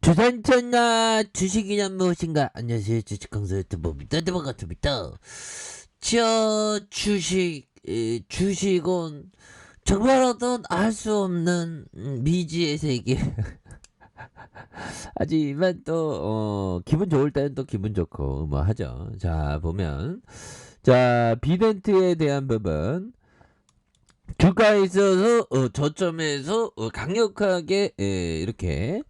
주산천나 주식이란 무엇인가? 안녕하세요, 주식강사 유튜버입니다. 반갑습니다. 주식은 정말 어떤 알 수 없는 미지의 세계. 하지만 또 기분 좋을 때는 또 기분 좋고 뭐 하죠. 자, 보면 비덴트에 대한 부분, 주가에 있어서 저점에서 강력하게 이렇게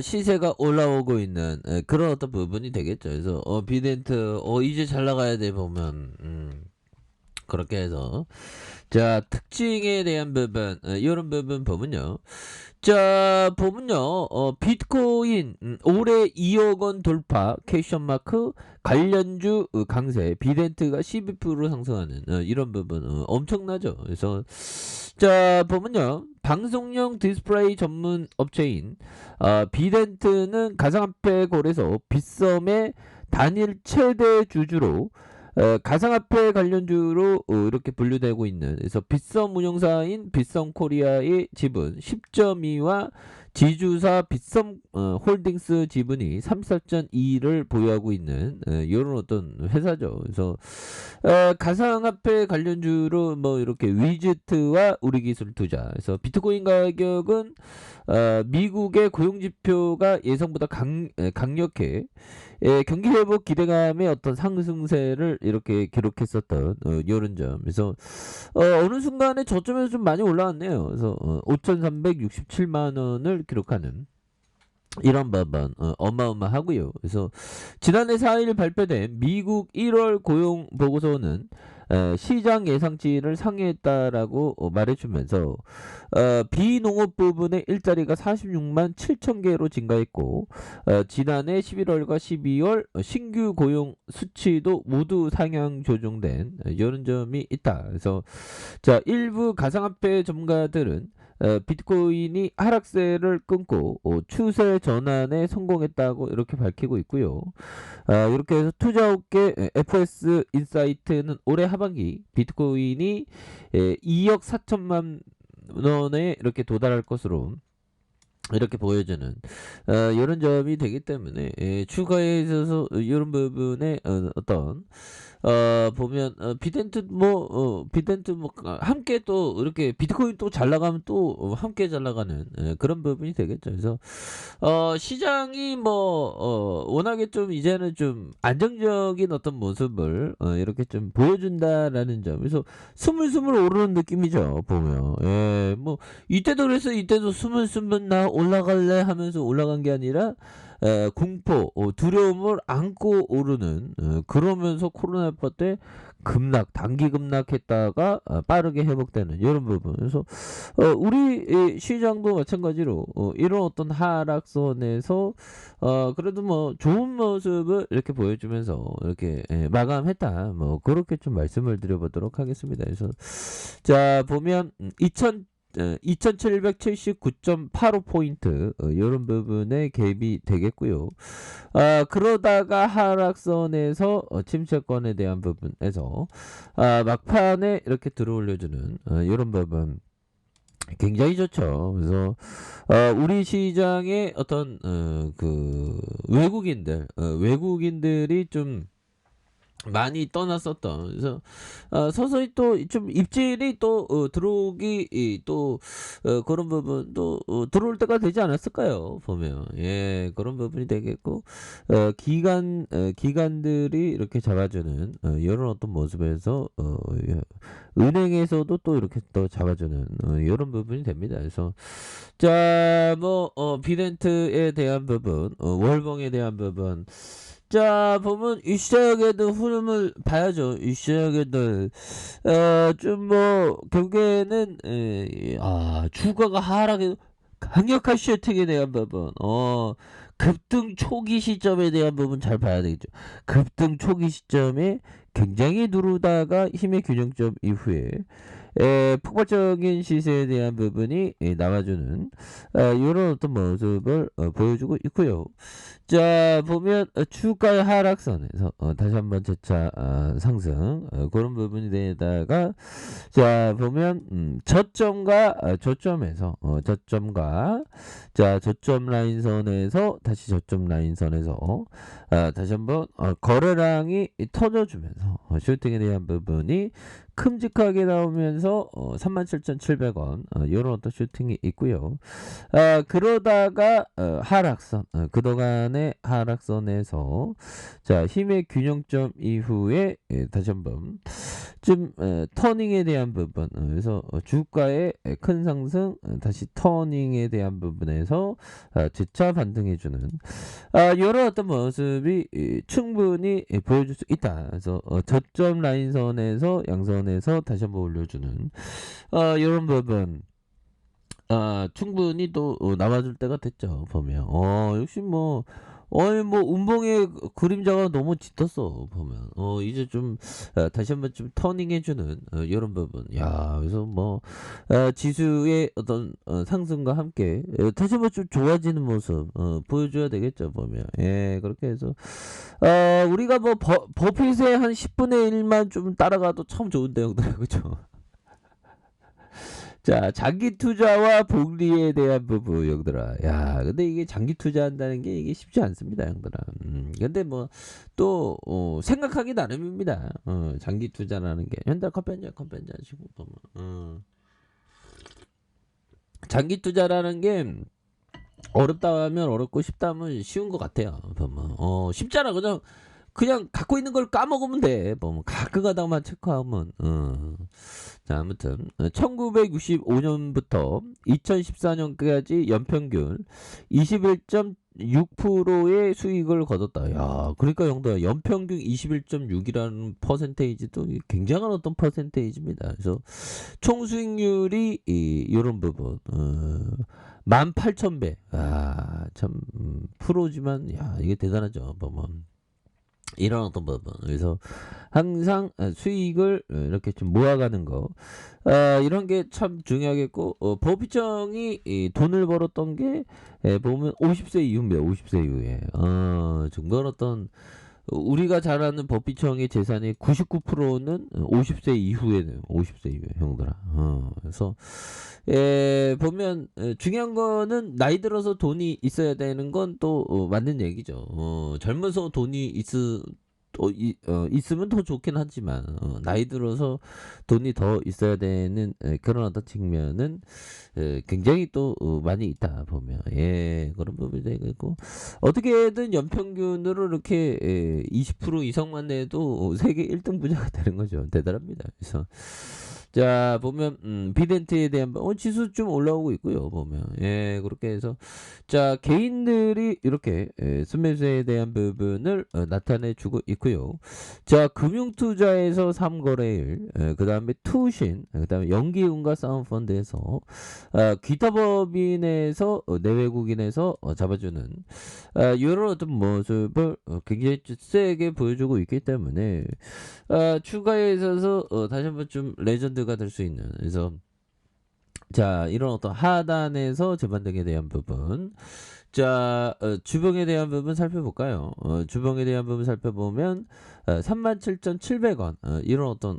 시세가 올라오고 있는 그런 어떤 부분이 되겠죠. 그래서 비덴트 이제 잘 나가야 돼 보면 그렇게 해서 특징에 대한 부분, 이런 부분 보면요. 비트코인 올해 2억 원 돌파 퀘션 마크, 관련주 강세, 비덴트가 12% 상승하는 이런 부분 엄청나죠. 그래서 보면요. 방송용 디스플레이 전문 업체인 비덴트는 가상화폐 거래소 빗썸의 단일 최대 주주로 가상화폐 관련주로 이렇게 분류되고 있는, 그래서 빗썸 운영사인 빗썸 코리아의 지분 10.2와 지주사 빗썸 홀딩스 지분이 34.2를 보유하고 있는 이런 어떤 회사죠. 그래서 가상화폐 관련주로 뭐 이렇게 위즈트와 우리기술 투자. 그래서 비트코인 가격은 미국의 고용지표가 예상보다 강력해 경기 회복 기대감의 어떤 상승세를 이렇게 기록했었던 이런 점. 그래서 어느 순간에 저점에서 좀 많이 올라왔네요. 그래서 5,367만 원을 기록하는 이런 부분 어마어마하고요. 그래서 지난해 4일 발표된 미국 1월 고용 보고서는 시장 예상치를 상회했다라고 말해주면서 비농업 부분의 일자리가 46만 7천 개로 증가했고, 지난해 11월과 12월 신규 고용 수치도 모두 상향 조정된 이런 점이 있다. 그래서 일부 가상화폐 전문가들은 비트코인이 하락세를 끊고 추세 전환에 성공했다고 이렇게 밝히고 있고요. 이렇게 해서 투자업계 FS 인사이트는 올해 하반기 비트코인이 2억 4천만 원에 이렇게 도달할 것으로 이렇게 보여주는 이런 점이 되기 때문에 추가에 있어서 이런 부분에 어떤 보면 비덴트 뭐 함께 또 이렇게 비트코인 또 잘 나가면 또 함께 잘 나가는 그런 부분이 되겠죠. 그래서 시장이 워낙에 좀 이제는 좀 안정적인 어떤 모습을 이렇게 좀 보여준다라는 점. 그래서 스물스물 오르는 느낌이죠. 보면 뭐 이때도 그래서 이때도 스물스물 나 올라갈래 하면서 올라간 게 아니라 공포, 두려움을 안고 오르는, 그러면서 코로나19 때 단기 급락했다가 빠르게 회복되는 이런 부분. 그래서 우리 시장도 마찬가지로 이런 어떤 하락선에서 그래도 뭐 좋은 모습을 이렇게 보여주면서 이렇게 마감했다. 뭐 그렇게 좀 말씀을 드려보도록 하겠습니다. 그래서 보면 2779.85포인트 이런 부분에 갭이 되겠고요. 그러다가 하락선에서 침체권에 대한 부분에서 막판에 이렇게 들어올려주는 이런 부분 굉장히 좋죠. 그래서 우리 시장의 어떤 그 외국인들이 좀 많이 떠났었던, 그래서 서서히 또 좀 입질이 또 들어오기 또 그런 부분 또 들어올 때가 되지 않았을까요? 보면 그런 부분이 되겠고, 기관들이 이렇게 잡아주는 이런 어떤 모습에서 은행에서도 또 이렇게 또 잡아주는 이런 부분이 됩니다. 그래서 비덴트에 대한 부분, 월봉에 대한 부분. 보면 이 시장에도 흐름을 봐야죠. 이 시장에도 결국에는 주가가 하락해 강력한 슈팅에 대한 부분, 급등 초기 시점에 대한 부분 잘 봐야 되겠죠. 급등 초기 시점에 굉장히 누르다가 힘의 균형점 이후에 폭발적인 시세에 대한 부분이 나와주는 이런 어떤 모습을 보여주고 있고요. 자 보면 주가 하락선에서 다시 한번 재차 상승 그런 부분이 되다가 자 보면 저점과 저점과 자 저점 라인선에서 다시 저점 라인선에서 다시 한번 거래량이 터져주면서 슈팅에 대한 부분이 큼직하게 나오면서 37,700원 이런 어떤 슈팅이 있고요. 그러다가 하락선 그동안의 하락선에서 자 힘의 균형점 이후에 다시 한번 좀 터닝에 대한 부분 그래서 주가의 큰 상승 다시 터닝에 대한 부분에서 재차 반등해주는 이런 어떤 모습이 충분히 보여줄 수 있다. 그래서 저점 라인선에서 양선에서 다시 한번 올려주는 이런 부분 충분히 또 나와줄 때가 됐죠. 보면 역시 뭐 운봉의 그림자가 너무 짙었어 보면 이제 좀 다시 한번 좀 터닝해주는 이런 부분 그래서 뭐 지수의 어떤 상승과 함께 다시 한번 좀 좋아지는 모습 보여줘야 되겠죠 보면 그렇게 해서 우리가 뭐 버핏의 한 10분의 1만 좀 따라가도 참 좋은데 형들 그죠? 자, 장기 투자와 복리에 대한 부분, 형들아. 근데 이게 장기 투자한다는 게 이게 쉽지 않습니다, 형들아. 근데 뭐, 또, 생각하기 나름입니다. 장기 투자라는 게. 형들 커피 한 잔 하시고, 보면. 장기 투자라는 게, 어렵다 하면 어렵고 쉽다 하면 쉬운 것 같아요, 보면. 쉽잖아, 그냥 갖고 있는 걸 까먹으면 돼. 뭐 가끔 가다만 체크하면. 자, 아무튼 1965년부터 2014년까지 연평균 21.6%의 수익을 거뒀다. 그러니까 형들 연평균 21.6이라는 퍼센테이지도 굉장한 어떤 퍼센테이지입니다. 그래서 총 수익률이 이런 부분 18,000배. 참 프로지만 이게 대단하죠. 보면. 이런 어떤 부분 그래서 항상 수익을 이렇게 좀 모아가는 거 이런 게 참 중요하겠고 버핏정이 돈을 벌었던 게 보면 50세 이후입니다. 50세 이후에 정말 어떤 우리가 잘 아는 버핏정의 재산의 99%는 50세 이후에는 50세 이후에 형들아. 그래서 보면 중요한 거는 나이 들어서 돈이 있어야 되는 건 또 맞는 얘기죠. 젊어서 돈이 있으면 더 좋긴 하지만 나이 들어서 돈이 더 있어야 되는 그런 어떤 측면은 굉장히 또 많이 있다 보면 그런 부분이 되고 어떻게든 연평균으로 이렇게 20% 이상만 내도 세계 1등 부자가 되는 거죠. 대단합니다. 그래서 자 보면 비덴트에 대한 지수 좀 올라오고 있고요. 보면 그렇게 해서 자 개인들이 이렇게 순매수에 대한 부분을 나타내 주고 있고요. 자 금융투자에서 3거래일 그 다음에 투신 그 다음에 연기금과 사은펀드에서 기타 법인에서 내외국인에서 잡아주는 이런 어떤 모습을 굉장히 세게 보여주고 있기 때문에 추가에 있어서 다시 한번 좀 레전드가 될 수 있는 그래서 자 이런 어떤 하단에서 재반등에 대한 부분 자 주봉에 대한 부분 살펴볼까요? 주봉에 대한 부분 살펴보면 37,700원 이런 어떤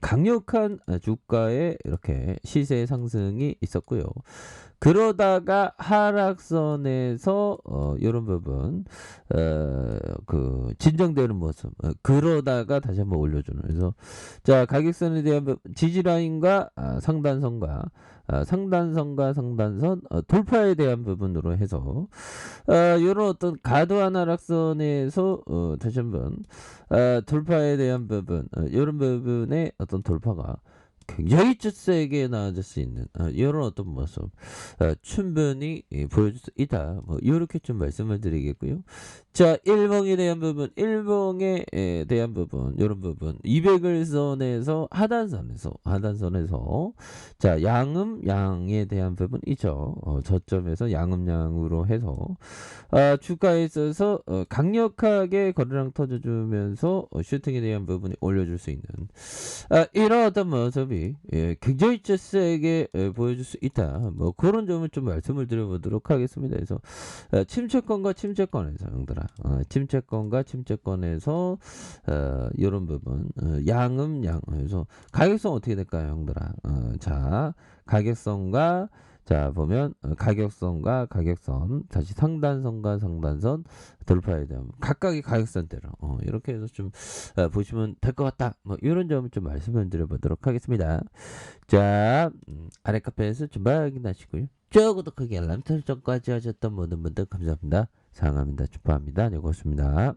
강력한 주가의 이렇게 시세 상승이 있었고요. 그러다가 하락선에서 이런 부분 그 진정되는 모습 그러다가 다시 한번 올려주는 그래서 자 가격선에 대한 부분 지지라인과 상단선과 상단선 돌파에 대한 부분으로 해서 이런 어떤 과도한 하락선에서 다시 한번 돌파에 대한 부분 이런 부분의 어떤 돌파가 굉장히 세게 나아질 수 있는 이런 어떤 모습 충분히 보여줄 수 있다. 뭐 이렇게 좀 말씀을 드리겠고요. 자, 일봉에 대한 부분, 일봉에 대한 부분, 이런 부분 200일선에서 하단선에서 자 양에 대한 부분 있죠. 저점에서 양으로 해서 주가에 있어서 강력하게 거래량 터져주면서 슈팅에 대한 부분이 올려줄 수 있는 이런 어떤 모습이 모습이 굉장히 세게 보여줄 수 있다. 뭐 그런 점을 좀 말씀을 드려보도록 하겠습니다. 그래서 침체권과 침체권에서 형들아, 침체권과 침체권에서 이런 부분 양음 양. 그래서 가격성 어떻게 될까요, 형들아? 자, 가격성과 자 보면 가격선과 가격선 다시 상단선과 상단선 돌파에 대한 각각의 가격선대로 이렇게 해서 좀 보시면 될 것 같다 뭐 이런 점을 좀 말씀을 드려보도록 하겠습니다. 자 아래 카페에서 주말 확인하시고요. 쭉 구독하기 알람 설정까지 하셨던 모든 분들 감사합니다. 사랑합니다. 축하합니다. 네 고맙습니다.